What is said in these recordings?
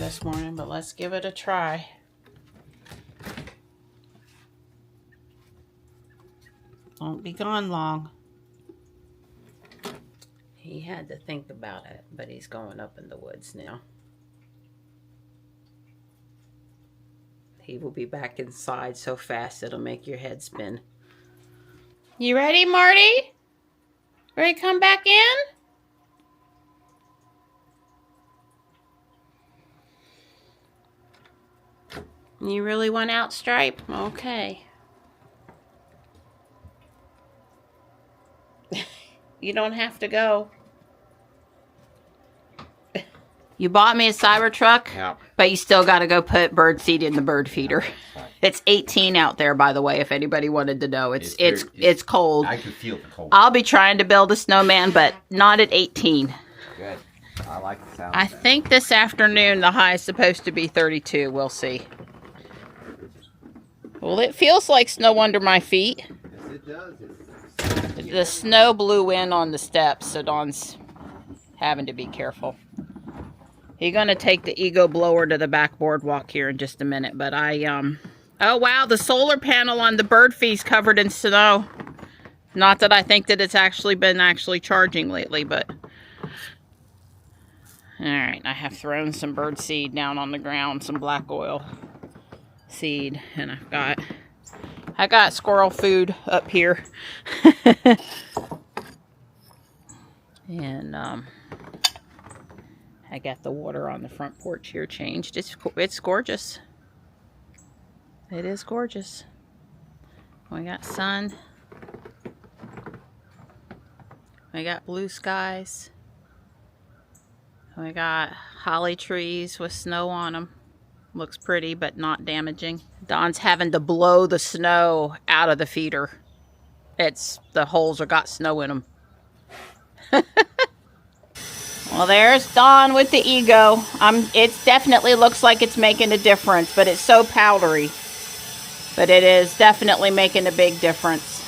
this morning, but let's give it a try. Won't be gone long. He had to think about it, but he's going up in the woods now. He will be back inside so fast it'll make your head spin. You ready, Marty? Ready to come back in? You really want out, Stripe? Okay. You don't have to go. You bought me a Cybertruck, yeah, but you still got to go put bird seed in the bird feeder. Right. It's 18 out there, by the way, if anybody wanted to know. It's cold. I can feel the cold. I'll be trying to build a snowman, but not at 18. Good. I like the sound. I think this afternoon the high is supposed to be 32. We'll see. Well, it feels like snow under my feet. Yes, it does. The snow blew in on the steps, so Dawn's having to be careful. He's going to take the Ego blower to the back boardwalk here in just a minute, but oh wow, the solar panel on the bird feed's covered in snow. Not that I think that it's actually been charging lately, but... Alright, I have thrown some bird seed down on the ground, some black oil seed, and I got squirrel food up here. And I got the water on the front porch here changed. It's gorgeous. It is gorgeous. We got sun. We got blue skies. We got holly trees with snow on them. Looks pretty, but not damaging. Dawn's having to blow the snow out of the feeder. The holes have got snow in them. Well, there's Dawn with the Ego. It definitely looks like it's making a difference, but it's so powdery. But it is definitely making a big difference.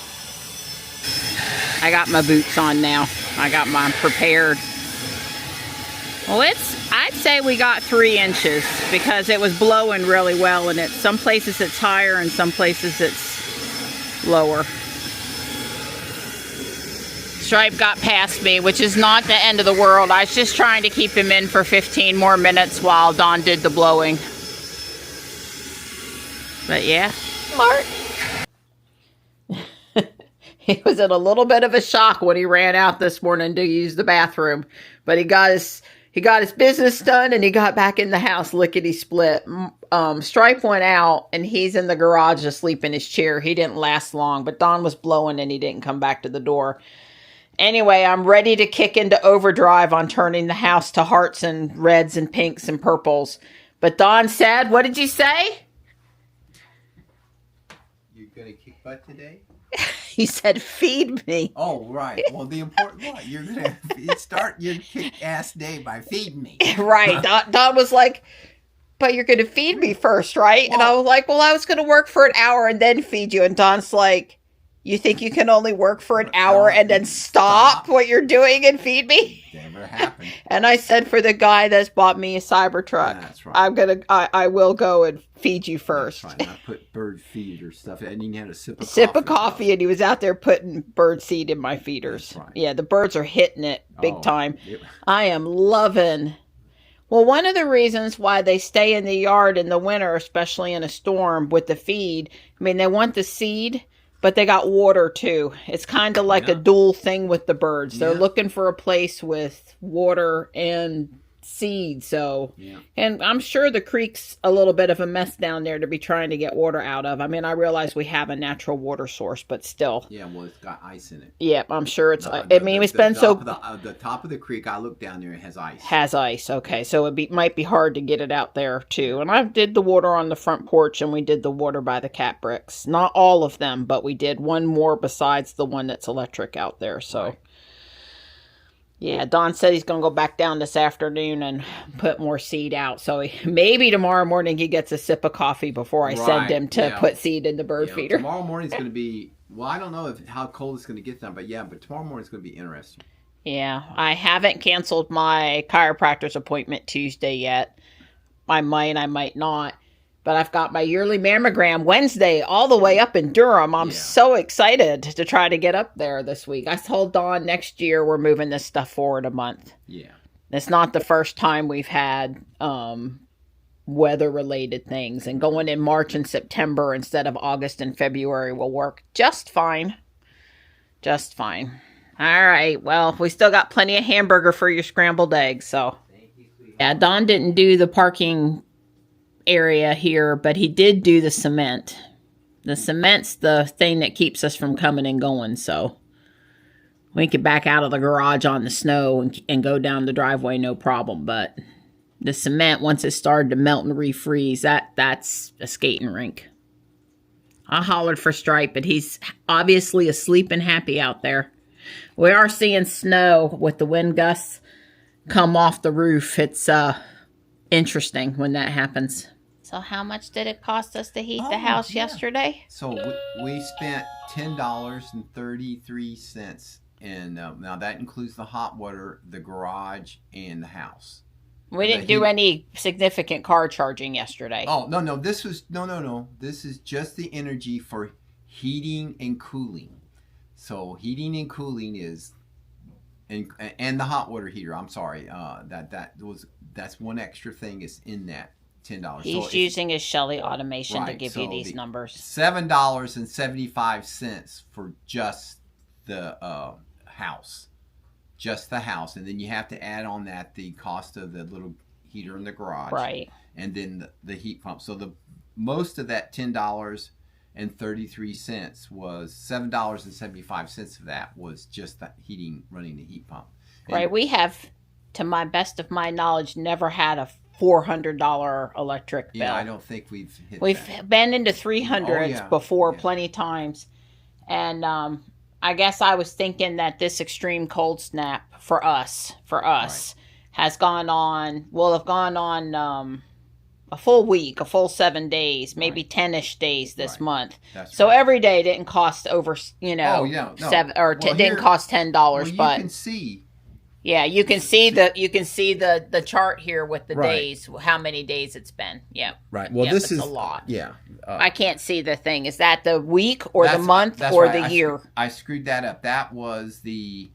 I got my boots on now. I got mine prepared. Well, I'd say we got 3 inches because it was blowing really well, and some places it's higher and some places it's lower. Stripe got past me, which is not the end of the world. I was just trying to keep him in for 15 more minutes while Dawn did the blowing. But yeah. Smart. He was in a little bit of a shock when he ran out this morning to use the bathroom. But he got his business done and he got back in the house lickety-split. Stripe went out and he's in the garage asleep in his chair. He didn't last long, but Dawn was blowing and he didn't come back to the door. Anyway, I'm ready to kick into overdrive on turning the house to hearts and reds and pinks and purples. But Dawn said, what did you say? You're going to kick butt today? He said, feed me. Oh, right. Well, the important one. You're going to start your kick-ass day by feeding me. Right. Dawn was like, but you're going to feed me first, right? Well, and I was like, well, I was going to work for an hour and then feed you. And Dawn's like, you think you can only work for an hour and then stop what you're doing and feed me? Never happened. And I said, for the guy that's bought me a Cybertruck, that's right. I will go and feed you first. That's right. Not put bird feed or stuff. And you had a sip of coffee, and he was out there putting bird seed in my feeders. That's right. Yeah, the birds are hitting it big time. Yep. I am loving. Well, one of the reasons why they stay in the yard in the winter, especially in a storm with the feed, I mean, they want the seed, but they got water too. It's kind of like a dual thing with the birds. They're looking for a place with water and seed. So, and I'm sure the creek's a little bit of a mess down there to be trying to get water out of. I mean, I realize we have a natural water source, but still. Yeah, well, it's got ice in it. Yeah, I'm sure it's. It's been so. The top of the creek, I looked down there, it has ice. Has ice. Okay, so might be hard to get it out there too. And I did the water on the front porch, and we did the water by the cat bricks. Not all of them, but we did one more besides the one that's electric out there. So. Right. Yeah, Don said he's going to go back down this afternoon and put more seed out. So maybe tomorrow morning he gets a sip of coffee before I send him to put seed in the bird feeder. Tomorrow morning's going to be, well, I don't know how cold it's going to get then, but tomorrow morning's going to be interesting. Yeah, I haven't canceled my chiropractor's appointment Tuesday yet. I might not. But I've got my yearly mammogram Wednesday all the way up in Durham. I'm so excited to try to get up there this week. I told Dawn next year we're moving this stuff forward a month. Yeah. It's not the first time we've had weather-related things. And going in March and September instead of August and February will work just fine. Just fine. All right. Well, we still got plenty of hamburger for your scrambled eggs. So, yeah, Don didn't do the parking area here, but he did do the cement. The cement's the thing that keeps us from coming and going, so we could back out of the garage on the snow and go down the driveway no problem. But the cement, once it started to melt and refreeze, that's a skating rink. I hollered for Stripe, but he's obviously asleep and happy out there. We are seeing snow with the wind gusts come off the roof. It's interesting when that happens. So how much did it cost us to heat the house yesterday? So we spent $10.33, and now that includes the hot water, the garage, and the house. We didn't do any significant car charging yesterday. Oh, no. This was no. This is just the energy for heating and cooling. So heating and cooling is, and the hot water heater. I'm sorry, that's one extra thing is in that $10. He's using his Shelly automation to give you these numbers. $7.75 for just the house. Just the house, and then you have to add on that the cost of the little heater in the garage, right? And then the heat pump. So the most of that $10.33 was $7.75 of that was just the heating, running the heat pump. And right. We have, to my best of my knowledge, never had a $400 electric bill. Yeah, I don't think we've hit We've that. been into 300s before plenty times, and I guess I was thinking that this extreme cold snap for us has gone on, will have gone on a full week, a full 7 days, maybe 10-ish days this month. So every day didn't cost over, didn't cost $10, but you can see. Yeah, you can see the chart here with the days, how many days it's been. Yeah. Right. Well, this is a lot. Yeah. I can't see the thing. Is that the week or the month or the year? I screwed that up. That was the,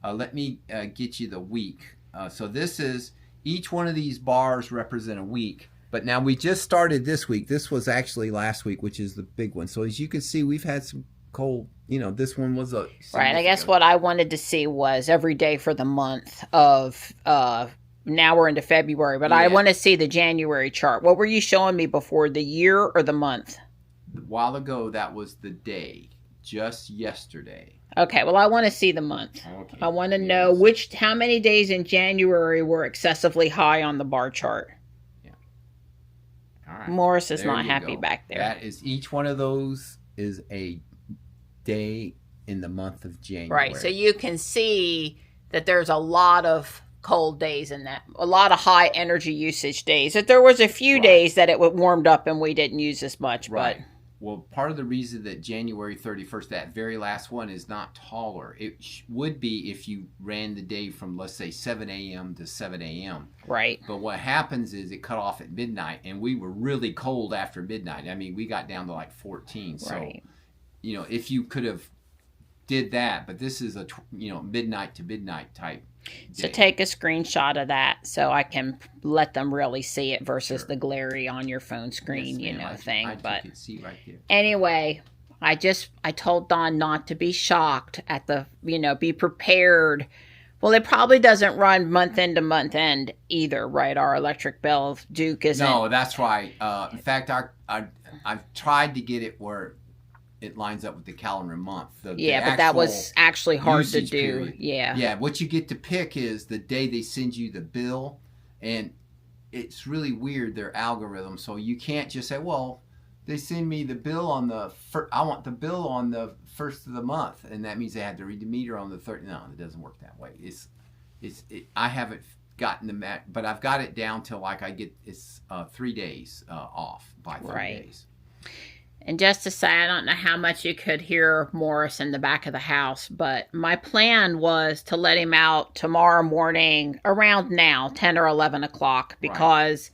let me get you the week. So this is, each one of these bars represent a week. But now we just started this week. This was actually last week, which is the big one. So as you can see, we've had some cold, this one was a... Right, I guess what I wanted to see was every day for the month of, now we're into February, but I want to see the January chart. What were you showing me before, the year or the month? A while ago, that was the day, just yesterday. Okay, well, I want to see the month. Okay. I want to know how many days in January were excessively high on the bar chart. Yeah. All right. Morris is not happy back there. That is, each one of those is a day in the month of January. Right, so you can see that there's a lot of cold days in that, a lot of high energy usage days. That there was a few days that it warmed up and we didn't use as much. Right. But well, part of the reason that January 31st, that very last one, is not taller, it would be if you ran the day from, let's say, 7 a.m. to 7 a.m. Right. But what happens is it cut off at midnight, and we were really cold after midnight. I mean, we got down to like 14. So, if you could have did that, but this is a, midnight to midnight type day. So take a screenshot of that so I can let them really see it versus the glary on your phone screen, thing. I can see right there. Anyway, I told Dawn not to be shocked at the, be prepared. Well, it probably doesn't run month end to month end either, right? Our electric bill, Duke isn't. No, that's right. In fact, I've tried to get it where it lines up with the calendar month. But that was actually hard to do. Period. Yeah, what you get to pick is the day they send you the bill, and it's really weird, their algorithm. So you can't just say, well, they send me the bill on the I want the bill on the first of the month, and that means they have to read the meter on the 30th. No, it doesn't work that way. I haven't gotten the but I've got it down to like I get 3 days off by 3 days. And just to say, I don't know how much you could hear Morris in the back of the house, but my plan was to let him out tomorrow morning around now, 10 or 11 o'clock, because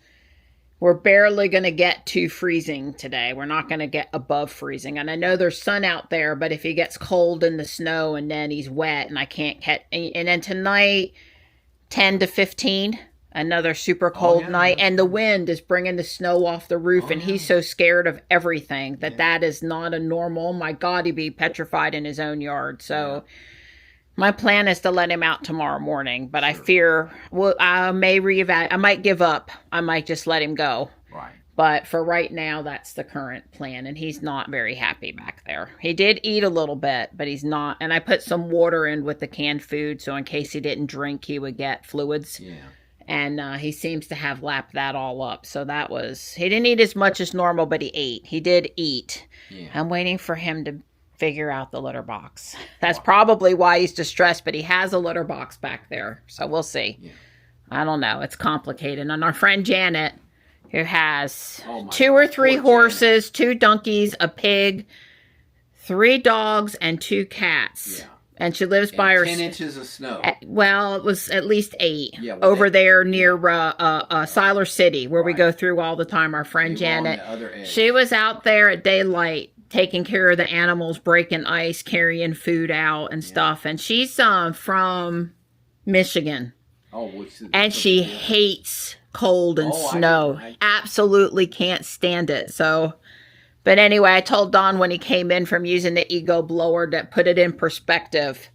we're barely going to get to freezing today. We're not going to get above freezing. And I know there's sun out there, but if he gets cold in the snow and then he's wet and I can't catch, and then tonight, 10 to 15, another super cold night. And the wind is bringing the snow off the roof. And he's so scared of everything that is not a normal. My God, he'd be petrified in his own yard. So my plan is to let him out tomorrow morning, but I fear I may reevaluate. I might give up. I might just let him go. Right. But for right now, that's the current plan, and he's not very happy back there. He did eat a little bit, but he's not. And I put some water in with the canned food, so in case he didn't drink, he would get fluids. Yeah. And he seems to have lapped that all up. So that was, he didn't eat as much as normal, but he ate. He did eat. Yeah. I'm waiting for him to figure out the litter box. That's probably why he's distressed, but he has a litter box back there. So we'll see. Yeah. I don't know. It's complicated. And our friend Janet, who has 2 or 3 horses, 2 donkeys, a pig, 3 dogs, and 2 cats. Yeah. And she lives by her 10 inches of snow. Well, it was at least 8 over there near Siler City, where we go through all the time. Our friend Janet, she was out there at daylight taking care of the animals, breaking ice, carrying food out and stuff. And she's from Michigan. And she hates cold and snow. Absolutely can't stand it. So, but anyway, I told Don when he came in from using the Ego blower to put it in perspective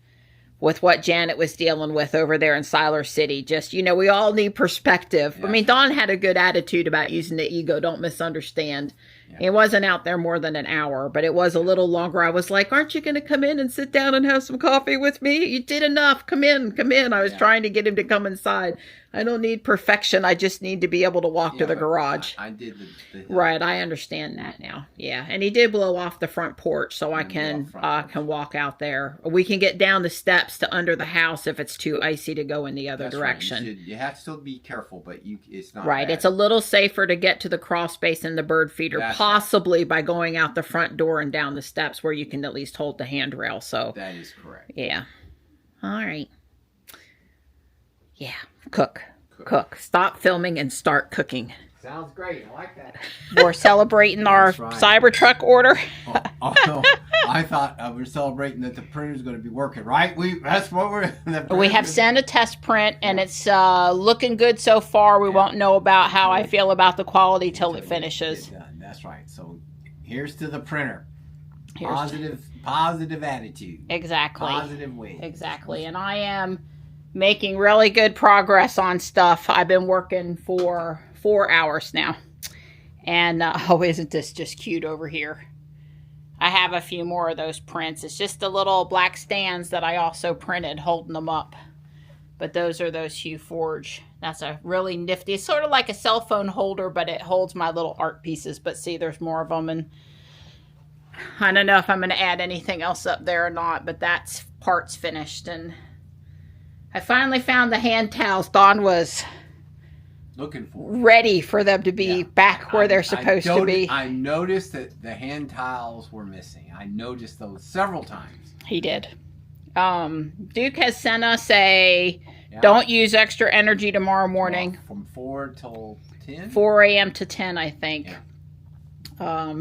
with what Janet was dealing with over there in Siler City. Just, we all need perspective. Yeah. I mean, Don had a good attitude about using the Ego. Don't misunderstand. Yeah. It wasn't out there more than an hour, but it was a little longer. I was like, aren't you going to come in and sit down and have some coffee with me? You did enough. Come in. I was trying to get him to come inside. I don't need perfection. I just need to be able to walk to the garage. I did the right. I understand that now. Yeah. And he did blow off the front porch so I can walk out there. We can get down the steps to under the house if it's too icy to go in the other direction. Right. You have to still be careful, but it's not right. bad. It's a little safer to get to the crawl space and the bird feeder, possibly by going out the front door and down the steps where you can at least hold the handrail. So that is correct. Yeah. All right. Yeah. Cook. Stop filming and start cooking. Sounds great. I like that. We're celebrating our Cybertruck order. No. I thought we're celebrating that the printer's going to be working, right? That's what we have sent a test print, and it's looking good so far. We won't know about how I feel about the quality till it finishes. That's right. So here's to the printer. Positive attitude. Exactly. Positive way. Exactly. And I am making really good progress on stuff. I've been working for 4 hours now. And, isn't this just cute over here? I have a few more of those prints. It's just the little black stands that I also printed holding them up. But those are those Hue Forge. That's a really nifty, it's sort of like a cell phone holder, but it holds my little art pieces. But see, there's more of them. And I don't know if I'm going to add anything else up there or not, but that's parts finished. And I finally found the hand towels. Don was looking for ready for them to be back where they're supposed to be. I noticed that the hand towels were missing. I noticed those several times. He did. Duke has sent us don't use extra energy tomorrow morning. Well, from 4 till 10? 4 a.m. to 10, I think. Yeah.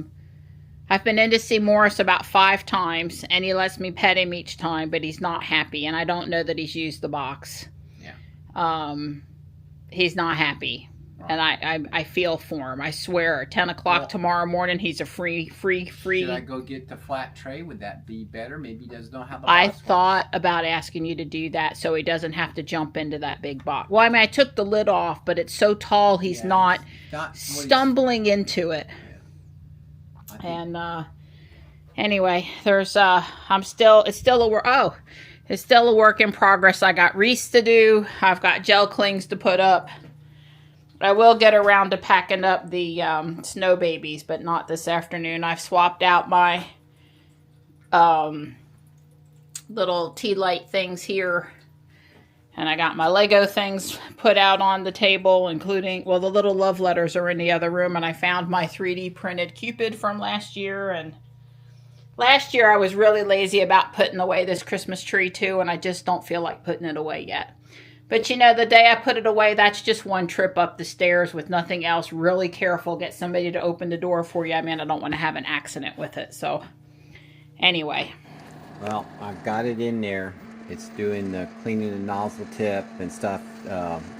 I've been in to see Morris about 5 times, and he lets me pet him each time, but he's not happy, and I don't know that he's used the box. Yeah. He's not happy, and I feel for him. I swear, 10 o'clock tomorrow morning, he's a free. Should I go get the flat tray? Would that be better? Maybe he doesn't know how the box I thought about asking you to do that so he doesn't have to jump into that big box. Well, I mean, I took the lid off, but it's so tall, he's not stumbling into it. And anyway, there's it's still a work in progress. I got wreaths to do. I've got gel clings to put up. I will get around to packing up the snow babies, but not this afternoon. I've swapped out my little tea light things here. And I got my Lego things put out on the table, including, the little love letters are in the other room. And I found my 3D printed Cupid from last year. And last year I was really lazy about putting away this Christmas tree too. And I just don't feel like putting it away yet. But you know, the day I put it away, that's just one trip up the stairs with nothing else. Really careful. Get somebody to open the door for you. I mean, I don't want to have an accident with it. So, anyway. Well, I've got it in there. It's doing the cleaning the nozzle tip and stuff.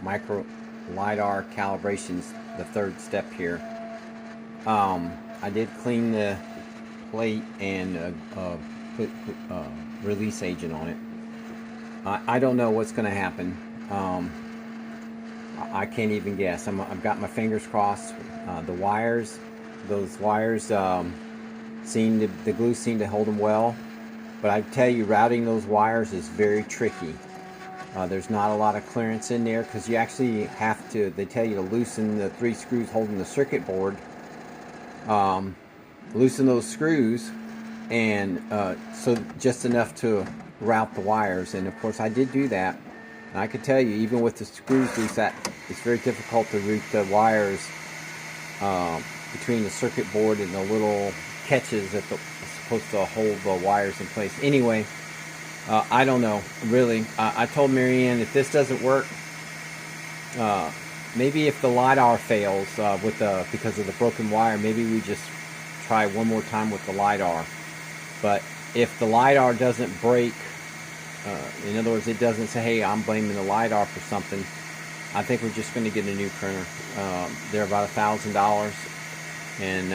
Micro LiDAR calibration's the third step here. I did clean the plate and put release agent on it. I don't know what's going to happen. I can't even guess. I've got my fingers crossed. The wires, those wires, the glue seemed to hold them well. But I tell you, routing those wires is very tricky. There's not a lot of clearance in there because you actually have to, they tell you to loosen the 3 screws holding the circuit board. Loosen those screws, and so just enough to route the wires. And of course I did do that. And I could tell you, even with the screws loose, that it's very difficult to route the wires between the circuit board and the little catches that are supposed to hold the wires in place. Anyway, I don't know, really. I told Marianne, if this doesn't work, maybe if the LiDAR fails because of the broken wire, maybe we just try one more time with the LiDAR. But if the LiDAR doesn't break, in other words, it doesn't say, hey, I'm blaming the LiDAR for something, I think we're just going to get a new printer. They're about $1,000, and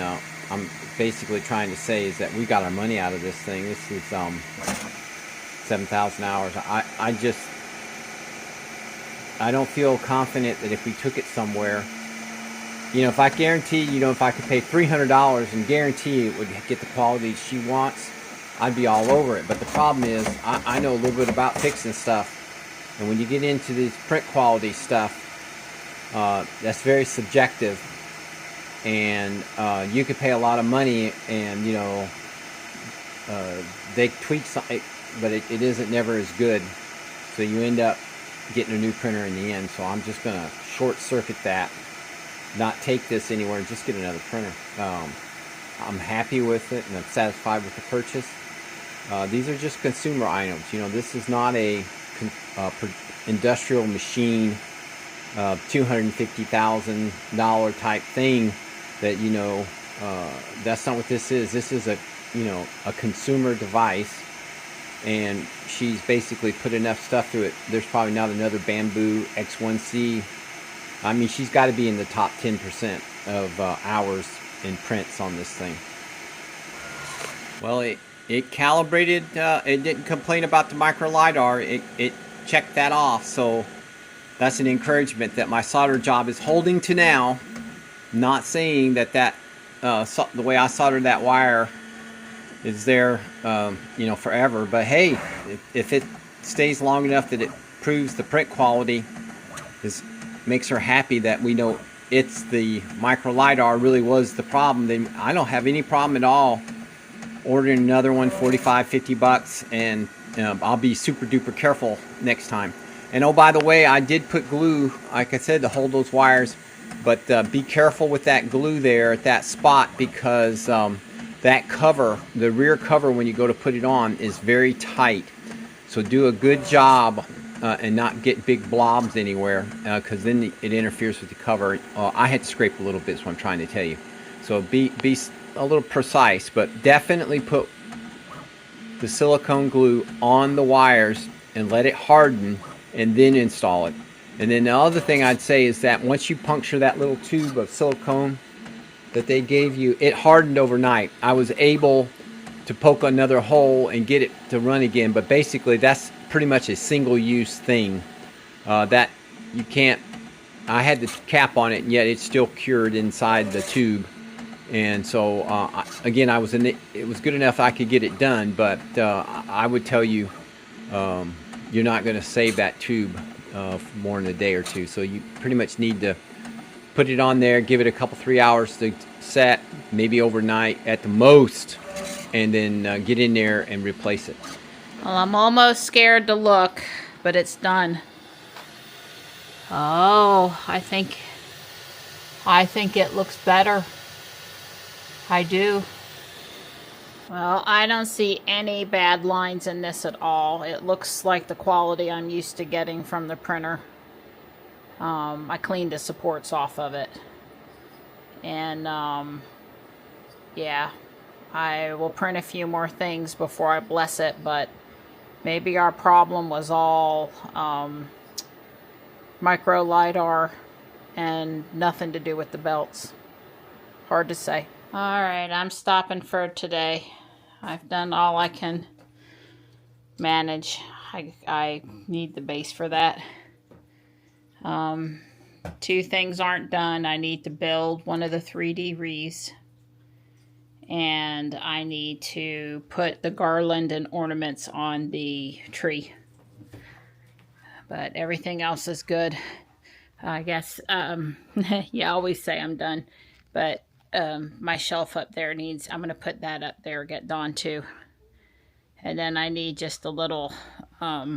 I'm basically trying to say is that we got our money out of this thing. This is 7,000 hours. I don't feel confident that if we took it somewhere, you know, if I guarantee, you know, if I could pay $300 and guarantee it would get the quality she wants, I'd be all over it. But the problem is, I know a little bit about fixing stuff, and when you get into these print quality stuff, that's very subjective, and you could pay a lot of money, and you know, they tweak something, but it isn't never as good, so you end up getting a new printer in the end. So I'm just gonna short circuit that, not take this anywhere, and just get another printer. I'm happy with it, and I'm satisfied with the purchase. These are just consumer items. You know, this is not a industrial machine, $250,000 type thing that, you know, that's not what this is. This is a consumer device, and she's basically put enough stuff through it. There's probably not another Bamboo X1C. I mean, she's got to be in the top 10% of hours in prints on this thing. Well, it calibrated. It didn't complain about the micro LiDAR. It checked that off. So that's an encouragement that my solder job is holding to now. Not saying that the way I soldered that wire is there, you know, forever. But hey, if it stays long enough that it proves the print quality makes her happy, that we know it's the micro LiDAR really was the problem, then I don't have any problem at all ordering another one, $45-50, and I'll be super duper careful next time. And oh, by the way, I did put glue, like I said, to hold those wires, but be careful with that glue there at that spot, because that cover, the rear cover, when you go to put it on, is very tight. So do a good job and not get big blobs anywhere, because then it interferes with the cover. I had to scrape a little bit, is what I'm trying to tell you. So be a little precise, but definitely put the silicone glue on the wires and let it harden, and then install it. And then the other thing I'd say is that once you puncture that little tube of silicone that they gave you, it hardened overnight. I was able to poke another hole and get it to run again, but basically that's pretty much a single-use thing that you can't. I had the cap on it, and yet it's still cured inside the tube. And so again, it was good enough I could get it done, but I would tell you, you're not going to save that tube for more than a day or two. So you pretty much need to put it on there, give it a couple 3 hours to set, maybe overnight at the most, and then get in there and replace it. Well, I'm almost scared to look, but it's done. Oh, I think it looks better. I do. Well, I don't see any bad lines in this at all. It looks like the quality I'm used to getting from the printer. I cleaned the supports off of it. And, yeah, I will print a few more things before I bless it, but maybe our problem was all micro LiDAR and nothing to do with the belts. Hard to say. Alright, I'm stopping for today. I've done all I can manage. I need the base for that. 2 things aren't done. I need to build one of the 3D wreaths. And I need to put the garland and ornaments on the tree. But everything else is good. I guess, yeah, I always say I'm done. But my shelf up there needs, I'm going to put that up there, get Dawn too. And then I need just a little, I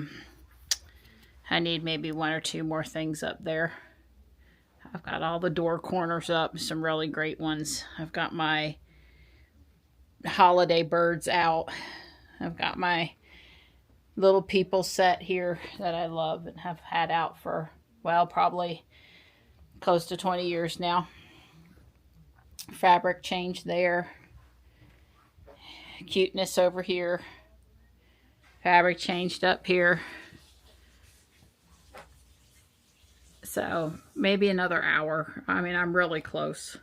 need maybe 1 or 2 more things up there. I've got all the door corners up, some really great ones. I've got my holiday birds out. I've got my little people set here that I love and have had out for, well, probably close to 20 years now. Fabric change there. Cuteness over here. Fabric changed up here. So maybe another hour. I mean, I'm really close.